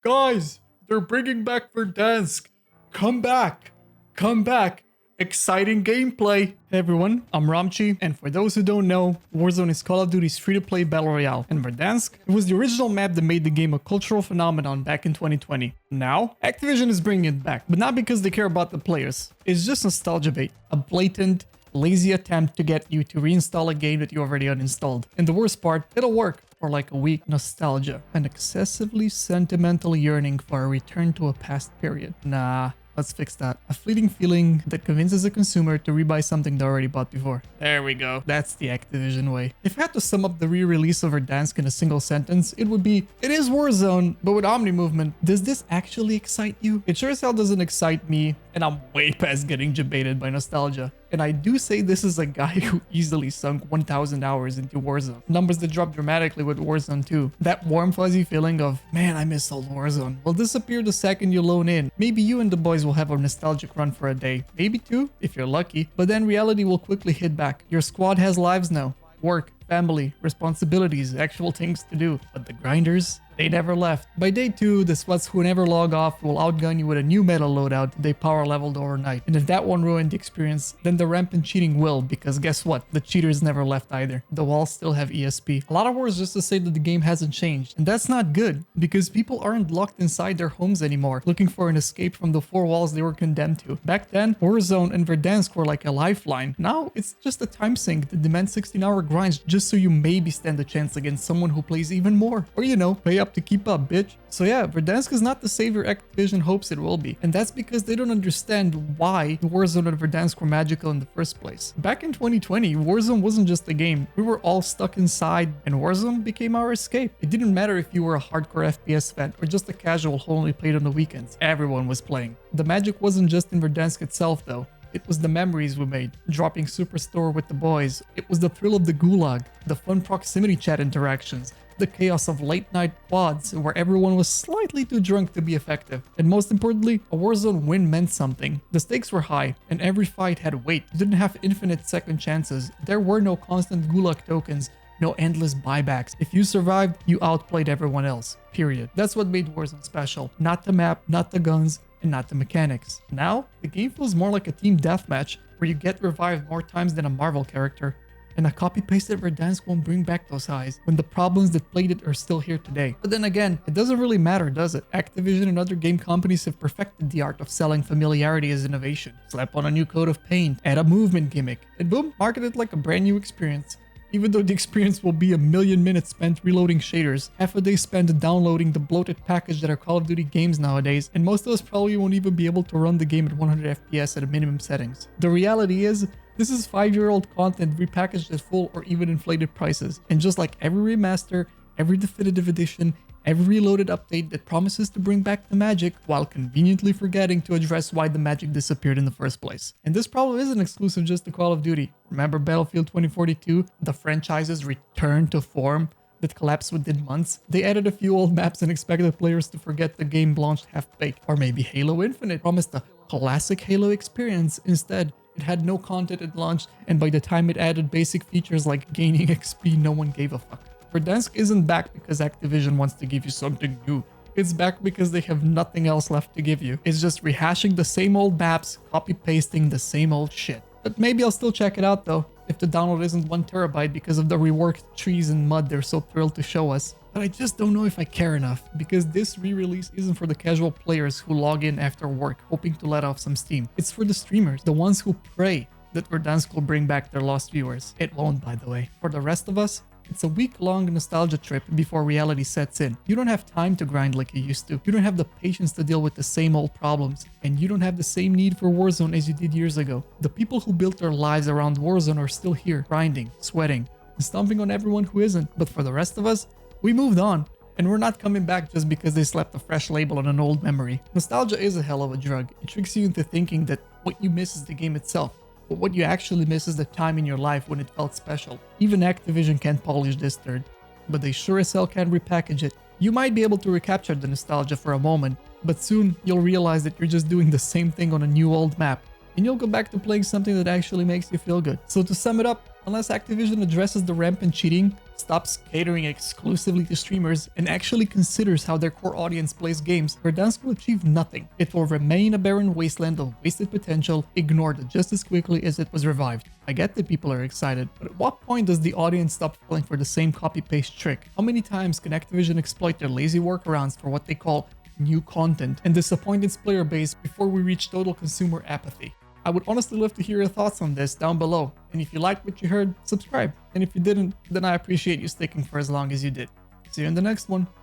Guys, they're bringing back Verdansk. Come back. Come back. Exciting gameplay. Hey everyone, I'm Ramchi, and for those who don't know, Warzone is Call of Duty's free-to-play battle royale, and Verdansk, it was the original map that made the game a cultural phenomenon back in 2020. Now, Activision is bringing it back, but not because they care about the players. It's just nostalgia bait, a blatant, lazy attempt to get you to reinstall a game that you already uninstalled. And the worst part, it'll work for like a week. Nostalgia, an excessively sentimental yearning for a return to a past period. Nah. Let's fix that. A fleeting feeling that convinces a consumer to rebuy something they already bought before. There we go. That's the Activision way. If I had to sum up the re-release of Verdansk in a single sentence, it would be, it is Warzone, but with Omni movement. Does this actually excite you? It sure as hell doesn't excite me, and I'm way past getting jebaited by nostalgia. And I do say this is a guy who easily sunk 1,000 hours into Warzone. Numbers that drop dramatically with Warzone 2. That warm fuzzy feeling of, man, I miss old Warzone, will disappear the second you loan in. Maybe you and the boys will have a nostalgic run for a day. Maybe two, if you're lucky. But then reality will quickly hit back. Your squad has lives now. Work, family, responsibilities, actual things to do. But the grinders, they never left. By day 2, the sweats who never log off will outgun you with a new meta loadout they power leveled overnight. And if that one ruined the experience, then the rampant cheating will, because guess what? The cheaters never left either. The walls still have ESP. A lot of words just to say that the game hasn't changed. And that's not good, because people aren't locked inside their homes anymore, looking for an escape from the 4 walls they were condemned to. Back then, Warzone and Verdansk were like a lifeline. Now, it's just a time sink that demands 16-hour grinds just so you maybe stand a chance against someone who plays even more. Or you know, pay up to keep up, bitch. So yeah, Verdansk is not the savior Activision hopes it will be. And that's because they don't understand why Warzone and Verdansk were magical in the first place. Back in 2020, Warzone wasn't just a game. We were all stuck inside, and Warzone became our escape. It didn't matter if you were a hardcore FPS fan or just a casual who only played on the weekends. Everyone was playing. The magic wasn't just in Verdansk itself though. It was the memories we made, dropping Superstore with the boys. It was the thrill of the gulag, the fun proximity chat interactions, the chaos of late night quads where everyone was slightly too drunk to be effective. And most importantly, a Warzone win meant something. The stakes were high and every fight had weight. You didn't have infinite second chances. There were no constant gulag tokens, no endless buybacks. If you survived, you outplayed everyone else. Period. That's what made Warzone special. Not the map, not the guns, and not the mechanics. Now, the game feels more like a team deathmatch where you get revived more times than a Marvel character. And a copy-pasted Verdansk won't bring back those highs when the problems that played it are still here today. But then again, it doesn't really matter, does it? Activision and other game companies have perfected the art of selling familiarity as innovation. Slap on a new coat of paint, add a movement gimmick, and boom, market it like a brand new experience. Even though the experience will be a million minutes spent reloading shaders, half a day spent downloading the bloated package that are Call of Duty games nowadays, and most of us probably won't even be able to run the game at 100 FPS at a minimum settings. The reality is, this is 5-year-old content repackaged at full or even inflated prices. And just like every remaster, every definitive edition, every reloaded update that promises to bring back the magic while conveniently forgetting to address why the magic disappeared in the first place. And this problem isn't exclusive just to Call of Duty. Remember Battlefield 2042? The franchise's return to form that collapsed within months? They added a few old maps and expected players to forget the game launched half-baked. Or maybe Halo Infinite promised a classic Halo experience. Instead, it had no content at launch, and by the time it added basic features like gaining XP, no one gave a fuck. Verdansk isn't back because Activision wants to give you something new. It's back because they have nothing else left to give you. It's just rehashing the same old maps, copy-pasting the same old shit. But maybe I'll still check it out though, if the download isn't 1 terabyte because of the reworked trees and mud they're so thrilled to show us. But I just don't know if I care enough, because this re-release isn't for the casual players who log in after work hoping to let off some steam. It's for the streamers, the ones who pray that Verdansk will bring back their lost viewers. It won't, by the way. For the rest of us, it's a week-long nostalgia trip before reality sets in. You don't have time to grind like you used to. You don't have the patience to deal with the same old problems. And you don't have the same need for Warzone as you did years ago. The people who built their lives around Warzone are still here, grinding, sweating, and stomping on everyone who isn't. But for the rest of us, we moved on. And we're not coming back just because they slapped a fresh label on an old memory. Nostalgia is a hell of a drug. It tricks you into thinking that what you miss is the game itself. But what you actually miss is the time in your life when it felt special. Even Activision can't polish this turd, but they sure as hell can repackage it. You might be able to recapture the nostalgia for a moment, but soon you'll realize that you're just doing the same thing on a new old map. and you'll go back to playing something that actually makes you feel good. So to sum it up, unless Activision addresses the rampant cheating, stops catering exclusively to streamers, and actually considers how their core audience plays games, Verdansk will achieve nothing. It will remain a barren wasteland of wasted potential, ignored just as quickly as it was revived. I get that people are excited, but at what point does the audience stop falling for the same copy-paste trick? How many times can Activision exploit their lazy workarounds for what they call new content and disappoint its player base before we reach total consumer apathy? I would honestly love to hear your thoughts on this down below, and if you liked what you heard, subscribe, and if you didn't, then I appreciate you sticking for as long as you did. See you in the next one.